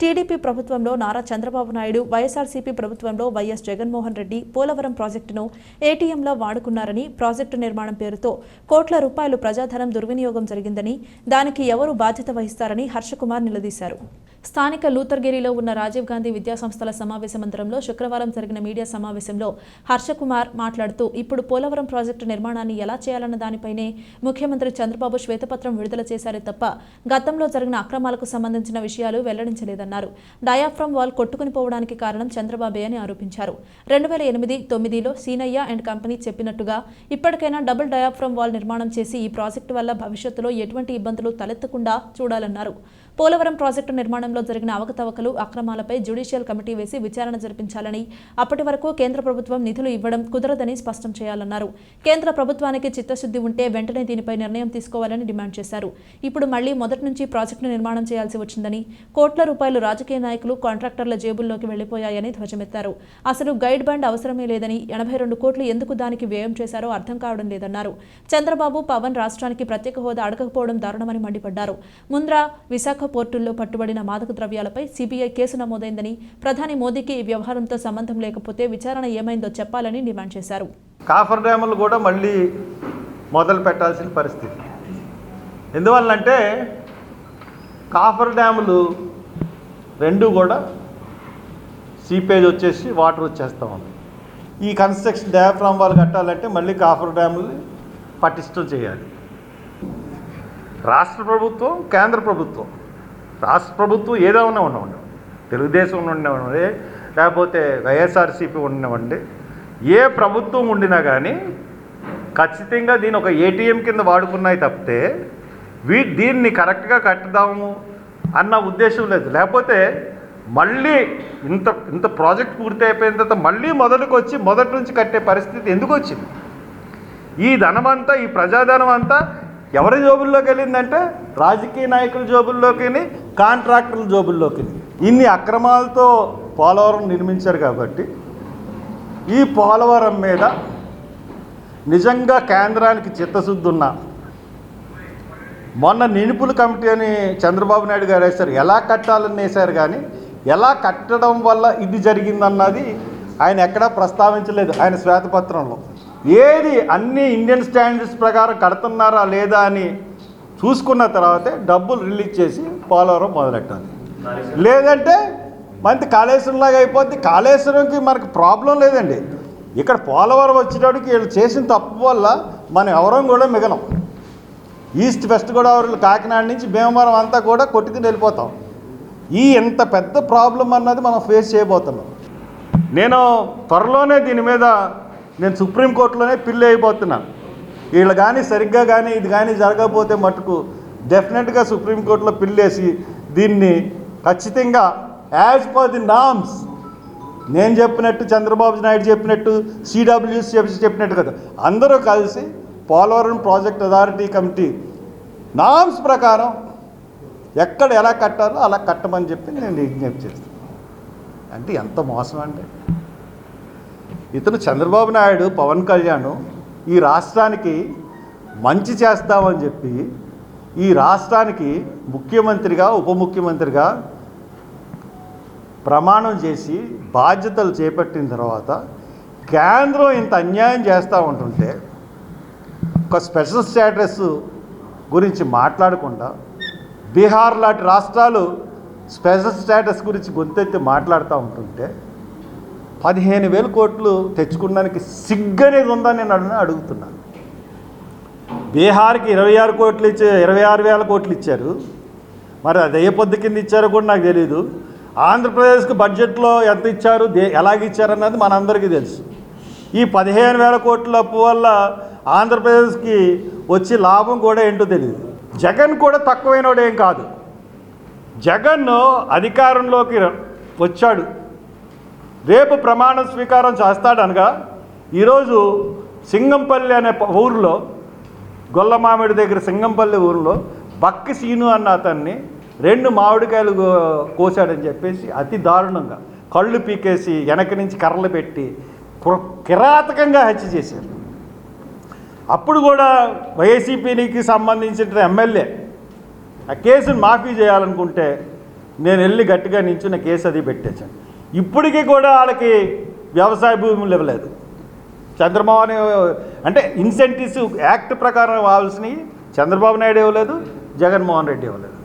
TDP ప్రభుత్వంలో నారా చంద్రబాబు నాయుడు, వైఎస్ఆర్సీపీ ప్రభుత్వంలో YS Jaganmohan Reddy Polavaram ప్రాజెక్టును ఏటీఎంలా వాడుకున్నారని, ప్రాజెక్టు నిర్మాణం పేరుతో కోట్ల రూపాయలు ప్రజాధనం దుర్వినియోగం జరిగిందని, దానికి ఎవరు బాధ్యత వహిస్తారని హర్షకుమార్ నిలదీశారు. స్థానిక లూథర్గిరిలో ఉన్న రాజీవ్ గాంధీ విద్యాసంస్థల సమావేశ మందిరంలో శుక్రవారం జరిగిన మీడియా సమావేశంలో హర్షకుమార్ మాట్లాడుతూ, ఇప్పుడు పోలవరం ప్రాజెక్టు నిర్మాణాన్ని ఎలా చేయాలన్న దానిపైనే ముఖ్యమంత్రి చంద్రబాబు శ్వేతపత్రం విడుదల చేశారే తప్ప గతంలో జరిగిన అక్రమాలకు సంబంధించిన విషయాలు వెల్లడించలేదన్నారు. డయాఫ్రమ్ వాల్ కొట్టుకుని పోవడానికి కారణం చంద్రబాబే అని ఆరోపించారు. 2008-9లో సీనయ్య అండ్ కంపెనీ చెప్పినట్టుగా ఇప్పటికైనా డబుల్ డయాఫ్రమ్ వాల్ నిర్మాణం చేసి ఈ ప్రాజెక్టు వల్ల భవిష్యత్తులో ఎటువంటి ఇబ్బందులు తలెత్తకుండా చూడాలన్నారు. పోలవరం ప్రాజెక్టు నిర్మాణంలో జరిగిన అవకతవకలు, అక్రమాలపై జ్యుడిషియల్ కమిటీ వేసి విచారణ జరిపించాలని, అప్పటి వరకు కేంద్ర ప్రభుత్వం నిధులు ఇవ్వడం కుదరదని స్పష్టం చేయాలన్నారు. కేంద్ర ప్రభుత్వానికి చిత్తశుద్ధి ఉంటే వెంటనే దీనిపై నిర్ణయం తీసుకోవాలని డిమాండ్ చేశారు. ఇప్పుడు మళ్లీ మొదటి నుంచి ప్రాజెక్టు నిర్మాణం చేయాల్సి వచ్చిందని, కోట్ల రూపాయలు రాజకీయ నాయకులు, కాంట్రాక్టర్ల జేబుల్లోకి వెళ్లిపోయాయని ధ్వజమెత్తారు. అసలు గైడ్ బండ్ అవసరమే లేదని, 82 కోట్లు ఎందుకు దానికి వ్యయం చేశారో అర్థం కావడం లేదన్నారు. చంద్రబాబు, పవన్ రాష్ట్రానికి ప్రత్యేక హోదా అడగకపోవడం దారుణమని మండిపడ్డారు. ముంద్రా, విశాఖ పోర్టుల్లో పట్టుబడిన మాదక ద్రవ్యాలపై సిబిఐ కేసు నమోదైందని, ప్రధాని మోదీకి ఈ వ్యవహారంతో సంబంధం లేకపోతే విచారణ ఏమైందో చెప్పాలని డిమాండ్ చేశారు. కాఫర్ డ్యాములు కూడా మళ్ళీ మొదలు పెట్టాల్సిన పరిస్థితి. ఎందువల్లంటే కాఫర్ డ్యాములు రెండు కూడా సీపేజ్ వచ్చేసి వాటర్ వచ్చేస్తూ ఉంది. ఈ కన్స్ట్రక్షన్ డయాఫ్రామ్ వాల్ కట్టాలంటే మళ్ళీ కాఫర్ డ్యాములు పటిష్టం చేయాలి. రాష్ట్ర ప్రభుత్వం, కేంద్ర ప్రభుత్వం, రాష్ట్ర ప్రభుత్వం ఏదైనా ఉండవండి, తెలుగుదేశం ఉండవండి, లేకపోతే వైఎస్ఆర్సీపీ ఉండవండి, ఏ ప్రభుత్వం ఉండినా కానీ ఖచ్చితంగా దీని ఒక ఏటీఎం కింద వాడుకున్నాయి తప్పితే దీన్ని కరెక్ట్గా కట్టుదాము అన్న ఉద్దేశం లేదు. లేకపోతే మళ్ళీ ఇంత ప్రాజెక్ట్ పూర్తి అయిపోయిన తర్వాత మళ్ళీ మొదటి నుంచి కట్టే పరిస్థితి ఎందుకు వచ్చింది? ఈ ధనమంతా, ఈ ప్రజాధనం అంతా ఎవరి జోబుల్లోకి వెళ్ళిందంటే రాజకీయ నాయకుల జోబుల్లోకి, కాంట్రాక్టర్ల జోబుల్లోకి. ఇన్ని అక్రమాలతో పోలవరం నిర్మించారు కాబట్టి ఈ పోలవరం మీద నిజంగా కేంద్రానికి చిత్తశుద్ధి ఉన్న, మొన్న నిపుణుల కమిటీ అని చంద్రబాబు నాయుడు గారు వేశారు, ఎలా కట్టాలని వేశారు, కానీ ఎలా కట్టడం వల్ల ఇది జరిగిందన్నది ఆయన ఎక్కడా ప్రస్తావించలేదు. ఆయన శ్వేతపత్రంలో ఏది అన్ని ఇండియన్ స్టాండర్డ్స్ ప్రకారం కడుతున్నారా లేదా అని చూసుకున్న తర్వాతే డబ్బులు రిలీజ్ చేసి పోలవరం మొదలెట్టాలి. లేదంటే మంచి కాళేశ్వరంలాగా అయిపోద్ది. కాళేశ్వరంకి మనకు ప్రాబ్లం లేదండి. ఇక్కడ పోలవరం వచ్చేటప్పటికి వీళ్ళు చేసిన తప్పు వల్ల మనం ఎవరం కూడా మిగలం. ఈస్ట్ వెస్ట్ గోదావరి, కాకినాడ నుంచి భీమవరం అంతా కూడా కొట్టుకుని వెళ్ళిపోతాం. ఎంత పెద్ద ప్రాబ్లం అన్నది మనం ఫేస్ చేయబోతున్నాం. నేను త్వరలోనే దీని మీద సుప్రీంకోర్టులోనే పిల్లి అయిపోతున్నాను. వీళ్ళు కానీ సరిగ్గా కానీ ఇది కానీ జరగకపోతే మటుకు డెఫినెట్గా సుప్రీంకోర్టులో పిల్లేసి దీన్ని ఖచ్చితంగా యాజ్ పర్ ది నామ్స్, నేను చెప్పినట్టు, చంద్రబాబు నాయుడు చెప్పినట్టు, సిడబ్ల్యూసి చెప్పినట్టు కదా, అందరూ కలిసి Polavaram project authority committee norms ప్రకారం ఎక్కడ ఎలా కట్టాలో అలా కట్టమని చెప్పి నేను విజ్ఞప్తి చేస్తాను. అంటే ఎంత మోసం అండి! ఇతను చంద్రబాబు నాయుడు, పవన్ కళ్యాణ్ ఈ రాష్ట్రానికి మంచి చేస్తామని చెప్పి ఈ రాష్ట్రానికి ముఖ్యమంత్రిగా, ఉప ముఖ్యమంత్రిగా ప్రమాణం చేసి బాధ్యతలు చేపట్టిన తర్వాత కేంద్రం ఇంత అన్యాయం చేస్తూ ఉంటుంటే ఒక స్పెషల్ స్టేటస్ గురించి మాట్లాడకుండా బీహార్ లాంటి రాష్ట్రాలు స్పెషల్ స్టేటస్ గురించి గొంతెత్తి మాట్లాడుతూ ఉంటుంటే 15,000 కోట్లు తెచ్చుకోవడానికి సిగ్గనేది ఉందని నేను అడుగుతున్నాను. బీహార్కి 26,000 కోట్లు ఇచ్చారు. మరి అది ఏ పొద్దు కింద ఇచ్చారో కూడా నాకు తెలియదు. ఆంధ్రప్రదేశ్కి బడ్జెట్లో ఎంత ఇచ్చారు, ఎలాగిచ్చారన్నది మనందరికీ తెలుసు. ఈ 15,000 కోట్ల అప్పు వల్ల ఆంధ్రప్రదేశ్కి వచ్చే లాభం కూడా ఏంటో తెలియదు. జగన్ కూడా తక్కువైనోడేం కాదు. జగన్ అధికారంలోకి వచ్చాడు, రేపు ప్రమాణ స్వీకారం చేస్తాడనగా ఈరోజు సింగంపల్లి అనే ఊరిలో, గొల్లమామిడి దగ్గర సింగంపల్లి ఊరిలో బక్కి సీను అన్న అతన్ని 2 మామిడికాయలు కోసాడని చెప్పేసి అతి దారుణంగా కళ్ళు పీకేసి వెనక నుంచి కర్రలు పెట్టి కిరాతకంగా హత్య చేశారు. అప్పుడు కూడా వైసీపీకి సంబంధించిన ఎమ్మెల్యే ఆ కేసును మాఫీ చేయాలనుకుంటే నేను వెళ్ళి గట్టిగా నించున్న కేసు అది పెట్టేశాను. ఇప్పటికీ కూడా వాళ్ళకి వ్యవసాయ భూములు ఇవ్వలేదు. చంద్రబాబు అంటే ఇన్సెంటివ్స్ యాక్ట్ ప్రకారం కావాల్సినవి చంద్రబాబు నాయుడు ఇవ్వలేదు, జగన్మోహన్ రెడ్డి ఇవ్వలేదు.